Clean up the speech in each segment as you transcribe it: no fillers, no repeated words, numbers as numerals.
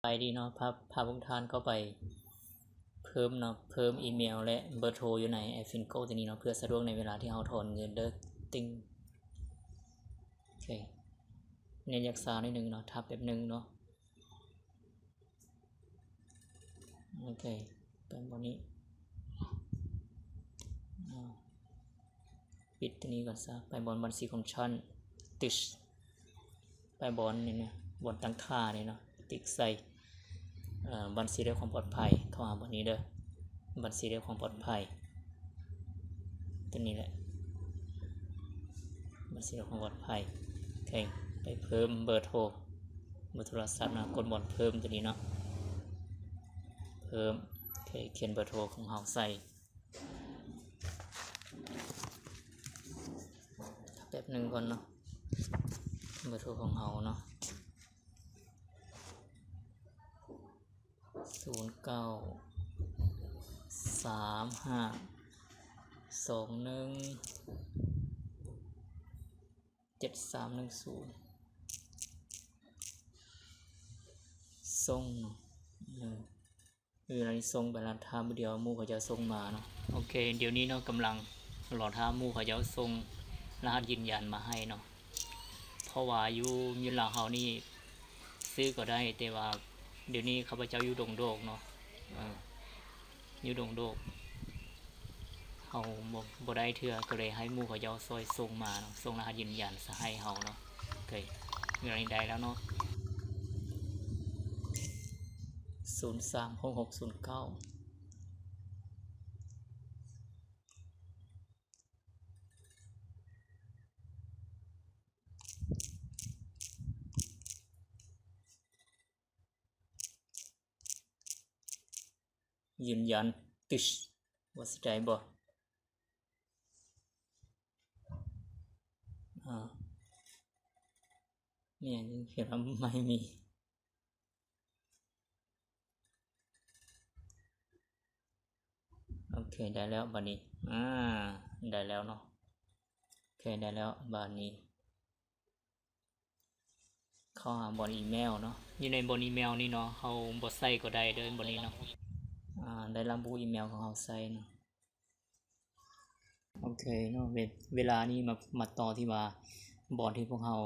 ไปดีเนาะพาพวกท่านเข้าไปเพิ่มเนาะเพิ่มอีเมลและเบอร์โทรอยู่ในแอปฟินโก้ตัวนี้เนาะเพื่อสะดวกในเวลาที่เราถอนเงินเด้อติ้งโอเคเน้นยักษาหนึ่งเนาะทับแบบหนึ่งเนาะโอเคเป็นบนนี้ปิดตัวนี้ก่อนซะไปบนบัญชีของฉันติชไปบนนี่เนี่ยบนตั้งค่าเนี่ยเนาะติ๊กใส่บัญชีเรื่องความปลอดภัยเข้าหาบนนี้เด้อบัญชีเรื่องความปลอดภัยตัวนี้แหละบัญชีเรื่องความปลอดภัยโอเคไปเพิ่มเบอร์โทรโทรศัพท์นะกดบนเพิ่มตัวนี้เนาะเพิ่มโอเคเขียนเบอร์โทรของเราใส่แป๊บหนึ่งก่อนเนาะเบอร์โทรของเราเนาะ0935217310ส่งอะไรส่งไปแล้วท่าเดียวมู่เขาจะส่งมาเนาะโอเคเดี๋ยวนี้เนาะกำลังรอท่ามู่เขาจะส่งรหัสยืนยันมาให้เนาะเพราะว่าอยู่หลังเฮานี่ซื้อก็ได้แต่ว่าเดี๋ยวนี้ข้าพเจ้าอยู่ดงโดกเนาะอยู่ดงโดกเฮาบ่ได้เทื่อก็เลยให้หมู่เขาเจ้าซอยส่งมาเนาะส่งรหัสยืนยันให้เฮาเนาะโอเคมีอะไรได้แล้วเนาะ036609ยืนยันติชว่าสิได้บ่เนี่ยเขียนว่าไม่มีโอเคได้แล้วบัดนี้ได้แล้วเนาะโอเคได้แล้วบัดนี้เข้าหาบนอีเมลเนาะอยู่ในบนอีเมลนี่เนาะเฮาบ่ใส่ก็ได้เด้อบนนี้เนาะได้ระบุอีเมลของเฮาใส่เนาะโอเคเนาะเวลานี้มาต่อที่ว่าบอนที่พวกเฮา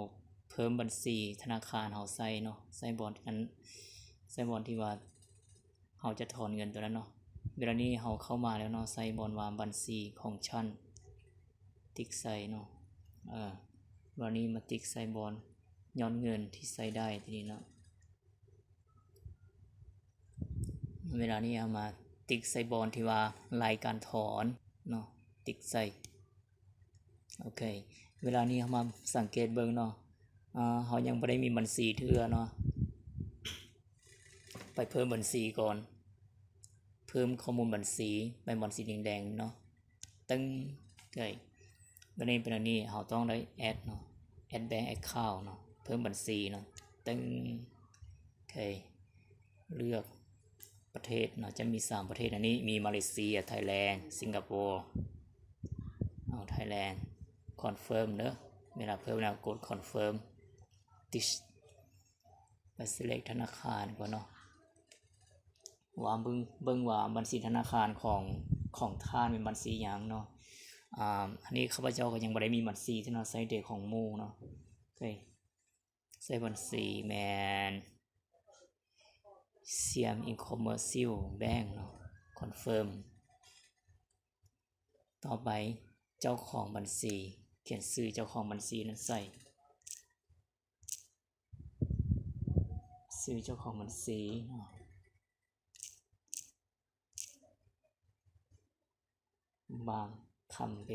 เพิ่มบัญชีธนาคารเฮาใส่เนาะใส่บอนนั้นใส่บอนที่ว่าเฮาจะถอนเงินตัวนั้นเนาะเวลานี้เฮาเข้ามาแล้วเนาะใส่บอนว่าบัญชีของฉันติ๊กใส่เนาะวันนี้มาติ๊กใส่บอนย้อนเงินที่ใส่ได้ทีนี้เนาะเวลานี้เอามาติ๊กใส่บอนที่ว่ารายการถอนเนาะติ๊กใส่โอเคเวลานี้เอามาสังเกตเบิ่งเนาะเฮายังบ่ได้มีบัญชีเทื่อเนาะไปเพิ่มบัญชีก่อนเพิ่มข้อมูลบัญชีเป็นบัญชีแดงๆเนาะตึ้งโอเควันนี้เป็นอันนี้เฮาต้องได้แอดเนาะแอดแบงก์แอคเคาท์เนาะเพิ่มบัญชีเนาะตึ้งโอเคเลือกประเทศเนาะจะมี3ประเทศอันนี้มีมาเลเซียไทยแลนด์สิงคโปร์เอาไทยแลนด์คอนเฟิร์มเด้อเวลาเพิ่มแล้วกดคอนเฟิร์มติชไป select ธนาคารก่อนเนาะว่าเบิ่งว่าบัญชีธนาคารของท่านเป็นบัญชีหยังเนาะอันนี้ข้าพเจ้าก็ยังบ่ได้มีบัญชีที่เนาะใช้เด็กของหมู่เนาะโอเคใช้บัญชีแมนเซียมอินคอมเมอร์เซียลแบงก์เนาะคอนเฟิร์มต่อไปเจ้าของบัญชีเขียนชื่อเจ้าของบัญชีนั้นใส่ชื่อเจ้าของบัญชีเนาะบางคำไป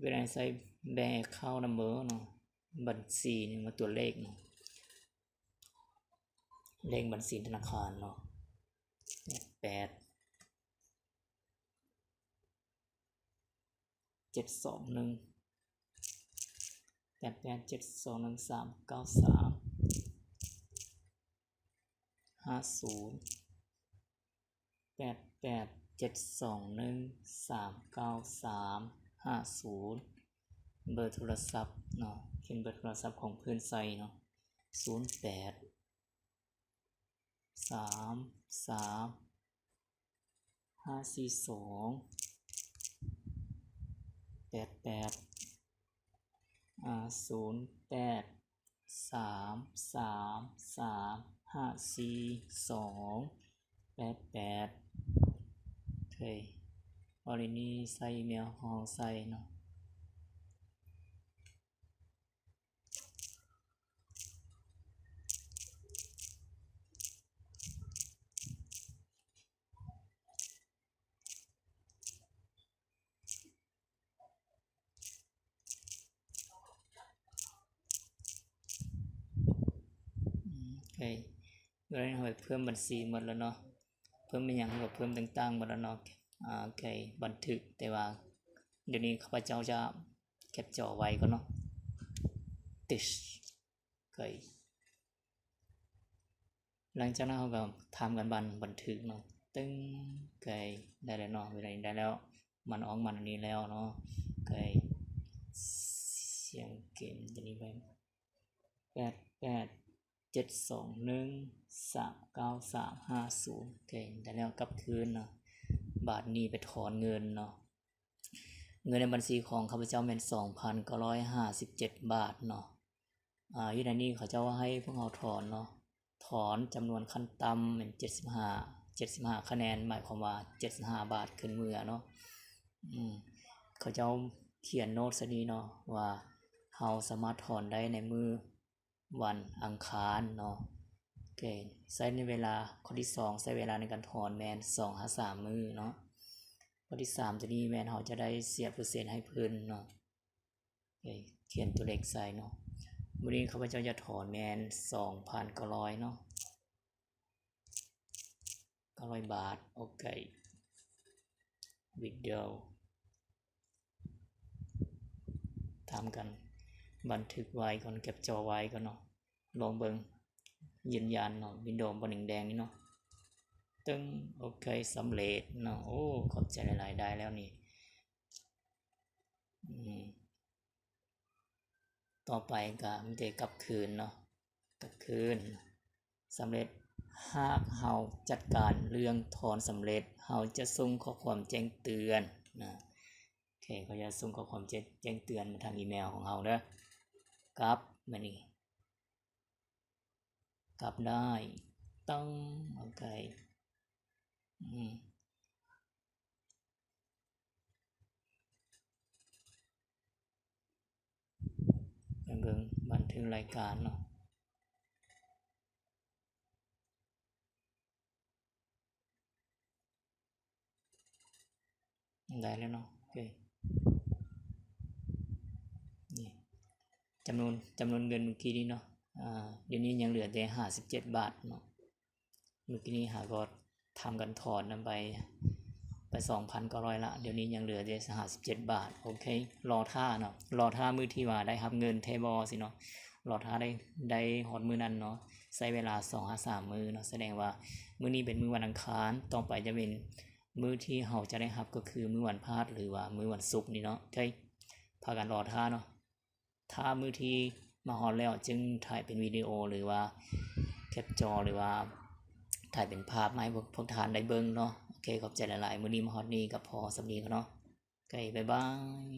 เวลาใส่แบงก์เข้านัมเบอร์เนาะบัญชีนี่มาตัวเลขเนาะเลขบัญชีธนาคารเนาะ8721 เบอร์โทรศัพท์เนาะเขียนเบอร์โทรศัพท์ของเพื่อนใส่เนาะโอเคออรินี่ใส่อีเมลของใส่เนาะโอเคเวลาเราเพิ่มบัญชีหมดแล้วเนาะเพิ่มเป็นอย่างเราเพิ่มต่างๆหมดแล้วเนาะโอเคบันทึกแต่ว่าเดี๋ยวนี้ข้าพเจ้าจะแคปจอไว้ก่อนเนาะติชโอเคหลังจากนั้นเราก็ทำกันบันทึกเนาะตึ้งโอเคได้แล้วเนาะเวลานี้ได้แล้วมันออกมาอันนี้แล้วเนาะโอเคเสียงเกมตัวนี้ไปโอเคได้แล้วกลับคืนเนาะบาทนี้ไปถอนเงินเนาะเงินในบัญชีของข้าพเจ้าเป็น 2,957 บาทเนาะอยู่ในนี้เขาเจ้าว่าให้พวกเราถอนเนาะถอนจำนวนขั้นต่ำเป็น75คะแนนหมายความว่า75 บาทขึ้นมือเนาะเขาเจ้าเขียนโน้ตซะนี้เนาะว่าเราสามารถถอนได้ในมือวันอังคารเนาะโอเคใช้ในเวลาข้อที่2ใช้เวลาในการถอนแมน2-3 มื้อเนาะข้อที่3ตัวนี้แมนเราจะได้เสียเปอร์เซ็นต์ให้เพิ่นเนาะโอเคเขียนตัวเลขใส่เนาะมื้อนี้ข้าพเจ้าจะถอนแมน 2,900 เนาะ900 บาทโอเควิดีโอทำกันบันทึกไว้ก่อนเก็บจอไว้ก่อนเนาะลองเบิ่งยืนยันเนาะวินโดว์บนแดงๆนี่เนาะตึ้งโอเคสำเร็จเนาะโอ้ขอบใจหลายๆได้แล้วนี่ต่อไปก็มันจะกลับคืนเนาะกลับคืนสำเร็จหากเฮาจัดการเรื่องถอนสำเร็จเฮาจะส่งข้อความแจ้งเตือนนะโอเคเขาจะส่งข้อความแจ้งเตือนมาทางอีเมลของเฮาเด้อกลับมานี่กลับได้ต้องโอเคเบิ่งบันทึกรายการเนาะได้แล้วเนาะโอเคนี่จำนวนเงินเมื่อกี้นี้เนาะเดี๋ยวนี้ยังเหลือแต่57 บาทเนาะเมื่อกี้นี้หาก็ทำกันถอนนำไป 2,900 ละเดี๋ยวนี้ยังเหลือแต่57 บาทโอเครอท่าเนาะรอท่ามื้อที่ว่าได้รับเงินเทบอสิเนาะรอท่าได้ฮอดมื้อนั้นเนาะใช้เวลา 2-3 มื้อเนาะแสดงว่ามื้อนี้เป็นมื้อวันอังคารต่อไปจะเป็นมื้อที่เฮาจะได้รับก็คือมื้อวันพฤหัสหรือว่ามื้อวันศุกร์นี่เนาะโอเคพากันรอท่าเนาะถ้ามื้อที่มาฮอดแล้วจึงถ่ายเป็นวิดีโอหรือว่าแคปจอหรือว่าถ่ายเป็นภาพมาให้พวกท่านได้เบิ่งเนาะโอเคขอบใจหลายๆมื้อนี้มาฮอดนี้ก็พอสำนี้เนาะโอเคบ๊ายบาย